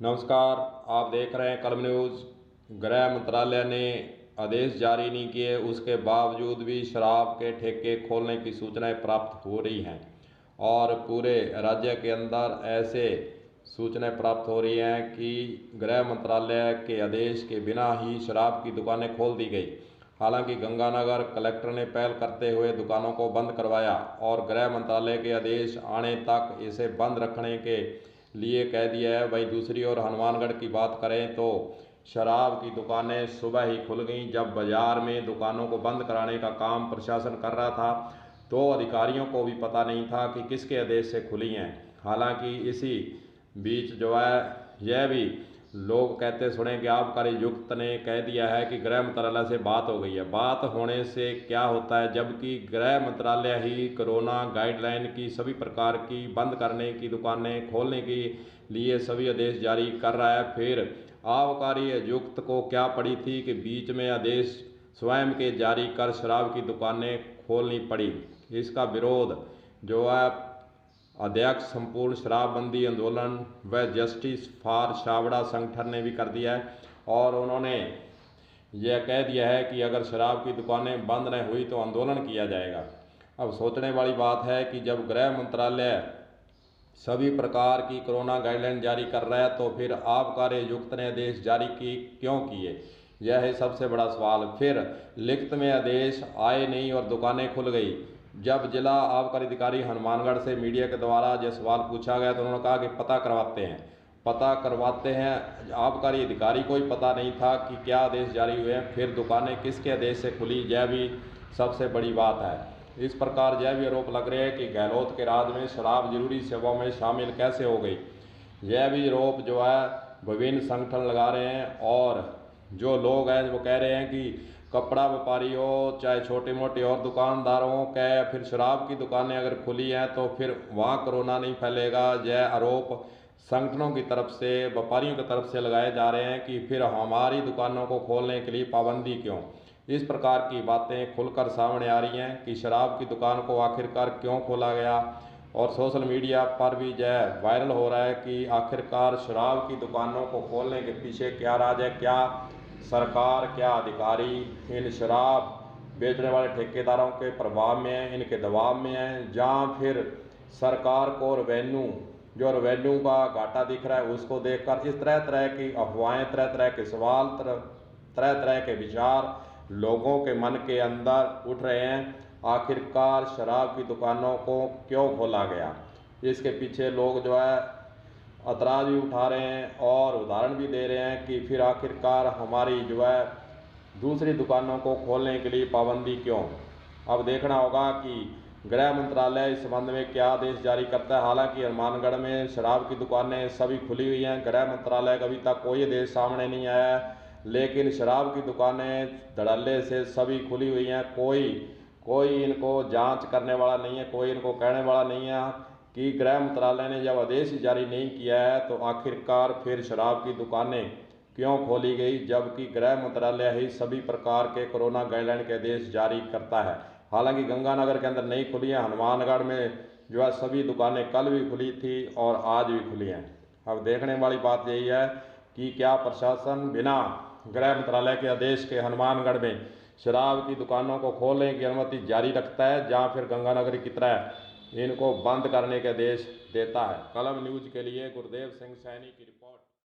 नमस्कार। आप देख रहे हैं कलम न्यूज़। गृह मंत्रालय ने आदेश जारी नहीं किए, उसके बावजूद भी शराब के ठेके खोलने की सूचनाएं प्राप्त हो रही हैं और पूरे राज्य के अंदर ऐसे सूचनाएं प्राप्त हो रही हैं कि गृह मंत्रालय के आदेश के बिना ही शराब की दुकानें खोल दी गई। हालांकि गंगानगर कलेक्टर ने पहल करते हुए दुकानों को बंद करवाया और गृह मंत्रालय के आदेश आने तक इसे बंद रखने के लिए कह दिया है। वहीं दूसरी ओर हनुमानगढ़ की बात करें तो शराब की दुकानें सुबह ही खुल गईं। जब बाजार में दुकानों को बंद कराने का काम प्रशासन कर रहा था तो अधिकारियों को भी पता नहीं था कि किसके आदेश से खुली हैं। हालांकि इसी बीच जो है यह भी लोग कहते सुने कि आबकारी आयुक्त ने कह दिया है कि गृह मंत्रालय से बात हो गई है। बात होने से क्या होता है, जबकि गृह मंत्रालय ही कोरोना गाइडलाइन की सभी प्रकार की बंद करने की दुकानें खोलने के लिए सभी आदेश जारी कर रहा है। फिर आबकारी आयुक्त को क्या पड़ी थी कि बीच में आदेश स्वयं के जारी कर शराब की दुकानें खोलनी पड़ी। इसका विरोध जो है अध्यक्ष संपूर्ण शराबबंदी आंदोलन व जस्टिस फॉर छाबड़ा संगठन ने भी कर दिया है और उन्होंने यह कह दिया है कि अगर शराब की दुकानें बंद नहीं हुई तो आंदोलन किया जाएगा। अब सोचने वाली बात है कि जब गृह मंत्रालय सभी प्रकार की कोरोना गाइडलाइन जारी कर रहा है तो फिर आबकारी आयुक्त ने आदेश जारी क्यों किए, यह है सबसे बड़ा सवाल। फिर लिखित में आदेश आए नहीं और दुकानें खुल गई। जब जिला आबकारी अधिकारी हनुमानगढ़ से मीडिया के द्वारा यह सवाल पूछा गया तो उन्होंने कहा कि पता करवाते हैं। आबकारी अधिकारी को ही पता नहीं था कि क्या आदेश जारी हुए हैं, फिर दुकानें किसके आदेश से खुली, यह भी सबसे बड़ी बात है। इस प्रकार यह भी आरोप लग रहे हैं कि गहलोत के राज में शराब जरूरी सेवाओं में शामिल कैसे हो गई। यह भी आरोप जो है विभिन्न संगठन लगा रहे हैं और जो लोग हैं वो कह रहे हैं कि कपड़ा व्यापारी हो चाहे छोटे मोटे और दुकानदारों के फिर शराब की दुकानें अगर खुली हैं तो फिर वहाँ कोरोना नहीं फैलेगा। यह आरोप संगठनों की तरफ से व्यापारियों की तरफ से लगाए जा रहे हैं कि फिर हमारी दुकानों को खोलने के लिए पाबंदी क्यों। इस प्रकार की बातें खुलकर सामने आ रही हैं कि शराब की दुकान को आखिरकार क्यों खोला गया और सोशल मीडिया पर भी यह वायरल हो रहा है कि आखिरकार शराब की दुकानों को खोलने के पीछे क्या राज है। क्या सरकार, क्या अधिकारी इन शराब बेचने वाले ठेकेदारों के प्रभाव में है, इनके दबाव में है, जहाँ फिर सरकार को रेवेन्यू का घाटा दिख रहा है उसको देखकर इस तरह तरह की अफवाहें, तरह तरह के सवाल, तरह तरह के विचार लोगों के मन के अंदर उठ रहे हैं। आखिरकार शराब की दुकानों को क्यों खोला गया, इसके पीछे लोग जो है ऐतराज़ भी उठा रहे हैं और उदाहरण भी दे रहे हैं कि फिर आखिरकार हमारी जो है दूसरी दुकानों को खोलने के लिए पाबंदी क्यों। अब देखना होगा कि गृह मंत्रालय इस संबंध में क्या आदेश जारी करता है। हालांकि हनुमानगढ़ में शराब की दुकानें सभी खुली हुई हैं, गृह मंत्रालय का अभी तक कोई आदेश सामने नहीं आया है, लेकिन शराब की दुकानें धड़ल्ले से सभी खुली हुई हैं। कोई इनको जांच करने वाला नहीं है, कोई इनको कहने वाला नहीं है कि गृह मंत्रालय ने जब आदेश जारी नहीं किया है तो आखिरकार फिर शराब की दुकानें क्यों खोली गई, जबकि गृह मंत्रालय ही सभी प्रकार के कोरोना गाइडलाइन के आदेश जारी करता है। हालांकि गंगानगर के अंदर नहीं खुली है, हनुमानगढ़ में जो है सभी दुकानें कल भी खुली थी और आज भी खुली हैं। अब देखने वाली बात यही है कि क्या प्रशासन बिना गृह मंत्रालय के आदेश के हनुमानगढ़ में शराब की दुकानों को खोलने की अनुमति जारी रखता है, जहाँ फिर गंगानगर की तरह इनको बंद करने के आदेश देता है। कलम न्यूज़ के लिए गुरदेव सिंह सैनी की रिपोर्ट।